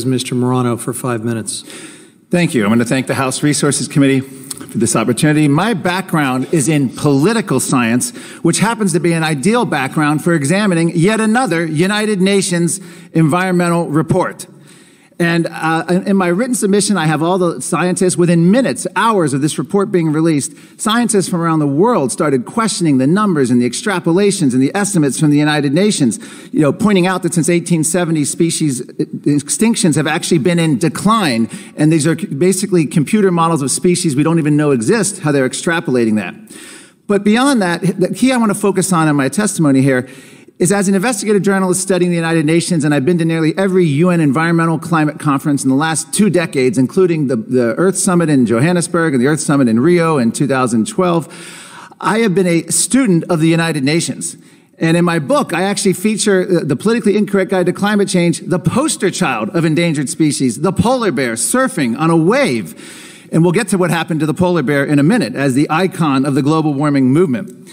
recognizes Mr. Morano for 5 minutes. Thank you. I want to thank the House Resources Committee for this opportunity. My background is in political science, which happens to be an ideal background for examining yet another United Nations environmental report. And in my written submission, I have all the scientists. Within minutes, hours of this report being released, scientists from around the world started questioning the numbers and the extrapolations and the estimates from the United Nations, pointing out that since 1870, species extinctions have actually been in decline. And these are basically computer models of species we don't even know exist, how they're extrapolating that. But beyond that, the key I want to focus on in my testimony here is as an investigative journalist studying the United Nations, and I've been to nearly every UN environmental climate conference in the last 2 decades, including the Earth Summit in Johannesburg and the Earth Summit in Rio in 2012, I have been a student of the United Nations. And in my book, I actually feature the politically incorrect guide to climate change, the poster child of endangered species, the polar bear surfing on a wave. And we'll get to what happened to the polar bear in a minute as the icon of the global warming movement.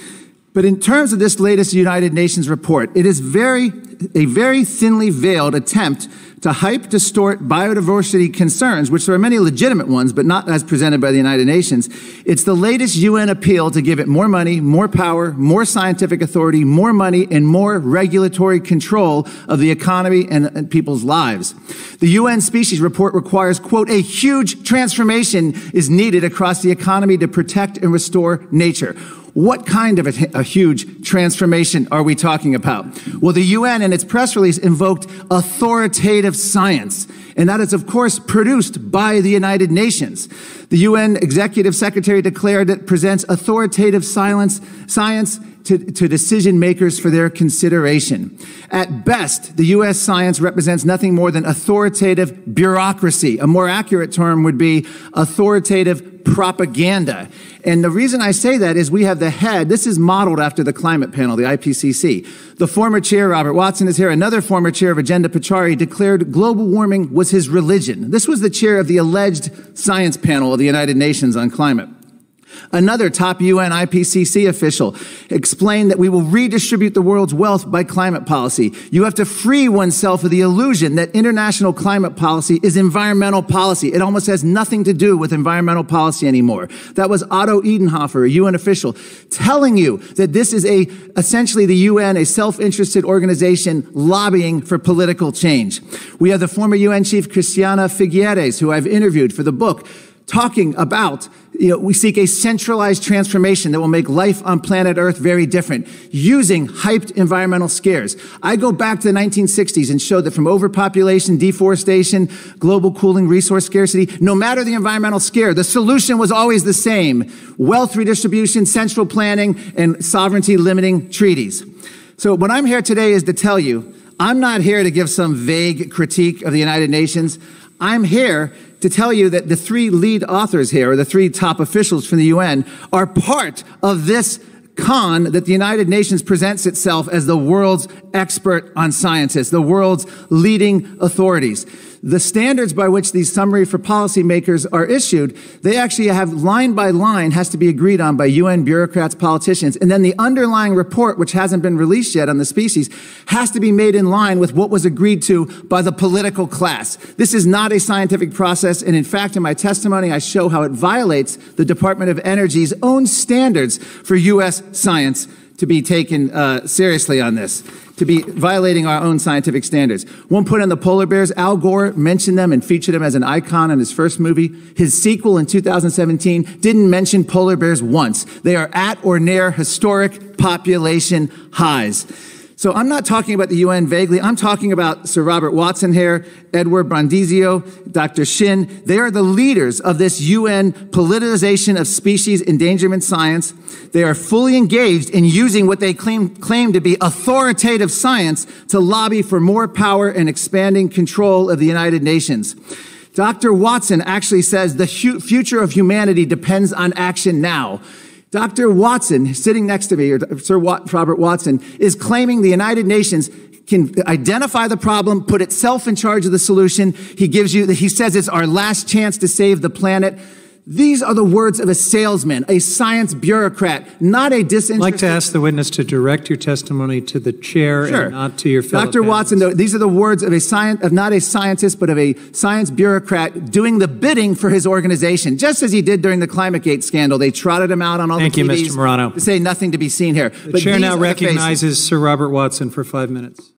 But in terms of this latest United Nations report, it is a very thinly veiled attempt to hype, distort biodiversity concerns, which there are many legitimate ones, but not as presented by the United Nations. It's the latest UN appeal to give it more money, more power, more scientific authority, more money, and more regulatory control of the economy and people's lives. The UN Species Report requires, quote, a huge transformation is needed across the economy to protect and restore nature. What kind of a huge transformation are we talking about? Well, the UN in its press release invoked authoritative science, and that is, of course, produced by the United Nations. The UN Executive Secretary declared it presents authoritative science to decision makers for their consideration. At best, the U.S. science represents nothing more than authoritative bureaucracy. A more accurate term would be authoritative propaganda. And the reason I say that is we have the head. This is modeled after the climate panel, the IPCC. The former chair, Robert Watson, is here. Another former chair of Agenda Pachari declared global warming was his religion. This was the chair of the alleged science panel of the United Nations on climate. Another top UN IPCC official explained that we will redistribute the world's wealth by climate policy. You have to free oneself of the illusion that international climate policy is environmental policy. It almost has nothing to do with environmental policy anymore. That was Otto Edenhofer, a UN official, telling you that this is essentially the UN, a self-interested organization lobbying for political change. We have the former UN chief Christiana Figueres, who I've interviewed for the book, talking about, we seek a centralized transformation that will make life on planet Earth very different, using hyped environmental scares. I go back to the 1960s and show that from overpopulation, deforestation, global cooling, resource scarcity, no matter the environmental scare, the solution was always the same: wealth redistribution, central planning, and sovereignty limiting treaties. So what I'm here today is to tell you, I'm not here to give some vague critique of the United Nations. I'm here to tell you that the 3 lead authors here, or the 3 top officials from the UN, are part of this con that the United Nations presents itself as the world's expert on scientists, the world's leading authorities. The standards by which these summary for policymakers are issued, they actually have line by line has to be agreed on by UN bureaucrats, politicians, and then the underlying report, which hasn't been released yet on the species, has to be made in line with what was agreed to by the political class. This is not a scientific process, and in fact, in my testimony, I show how it violates the Department of Energy's own standards for U.S. science to be taken seriously on this, to be violating our own scientific standards. One point on the polar bears, Al Gore mentioned them and featured them as an icon in his first movie. His sequel in 2017 didn't mention polar bears once. They are at or near historic population highs. So I'm not talking about the UN vaguely. I'm talking about Sir Robert Watson here, Edward Brandizio, Dr. Shin. They are the leaders of this UN politicization of species endangerment science. They are fully engaged in using what they claim to be authoritative science to lobby for more power and expanding control of the United Nations. Dr. Watson actually says the future of humanity depends on action now. Dr. Watson, sitting next to me, or Sir Robert Watson, is claiming the United Nations can identify the problem, put itself in charge of the solution. He says it's our last chance to save the planet. These are the words of a salesman, a science bureaucrat, not a disinterested... I'd like to ask the witness to direct your testimony to the chair and not to your fellow Dr. Watson, though, these are the words of not a scientist, but of a science bureaucrat doing the bidding for his organization, just as he did during the ClimateGate scandal. They trotted him out on all the TVs. Thank you, Mr. Morano. To say nothing to be seen here. The chair now recognizes Sir Robert Watson for 5 minutes.